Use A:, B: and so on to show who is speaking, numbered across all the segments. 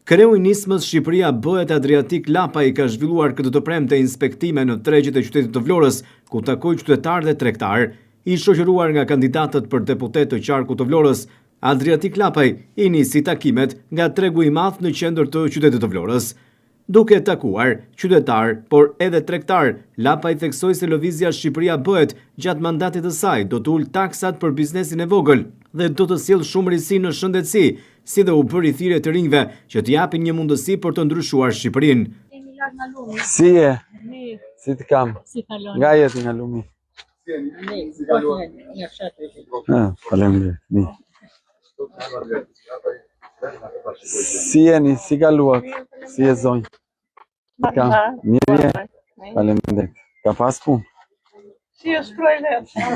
A: Kreu i nismës Shqipëria bëhet Adriatik Lapaj ka zhvilluar këtë të premte inspektime në tregjet e qytetit të Vlorës, ku takoi qytetarë dhe tregtar. I shoqëruar nga kandidatët për deputet të qarkut të Vlorës, Adriatik Lapaj i nisi takimet nga tregu i madh në qendër të qytetit të Vlorës. Duke takuar qytetar, por edhe tregtar, Lapaj theksoi se lëvizja Shqipëria bëhet gjatë mandatit të saj do të ulë taksat për biznesin e vogël dhe do të sjellë shumë risi në shëndetësi, si dhe u bëri thirrje të rinjve që të japin një mundësi për të ndryshuar Shqipërinë.
B: Si je? Si të kam? Nga jeti nga lumi? Faleminderit. Si jeni? Si kaluat? Si je zonjë? Mirë je? Faleminderit. Ka pas punë?
C: Si e shkroj vetë.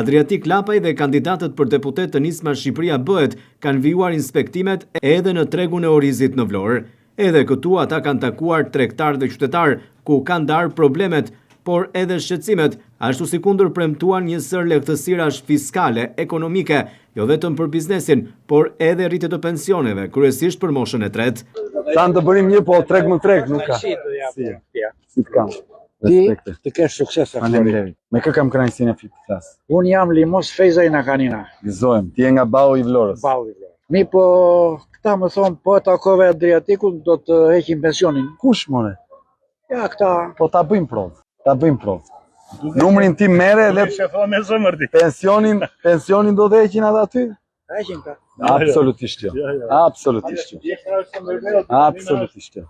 A: Adriatik Lapaj dhe kandidatët për deputet të nisma Shqipëria bëhet kanë vijuar inspektimet edhe në tregun e Orizit në Vlorë. Edhe këtu ata kanë takuar tregtar dhe qytetar, ku kanë ndarë problemet, por edhe shqetësimet, ashtu si kundër premtuan një sër lehtësirash fiskale, ekonomike, jo vetëm për biznesin, por edhe rritje të pensioneve, kryesisht për moshën e tretë.
B: Tanë të bërim një, po treg më treg nuk ka. Si të kam?
D: Ti të kesh sukses.
B: Faleminderit. Me kë kam kënaqësinë e fitë flas?
D: Unë jam Limos Fejza i Nakanina.
B: Gëzohem, ti je nga Bau i Vlorës.
D: Bau i Vlorës. Mi po, këta më thonë, po takove Adriatikut do të heqim pensionin.
B: Kush more?
D: Ja, këta.
B: Po ta bëjmë provë. Ta bëjmë provë. Numrin tim merre dhe pensionin do të heqin ata aty?
D: Heqin këta.
B: Absolutisht jo. Absolutisht jo. Absolutisht jo.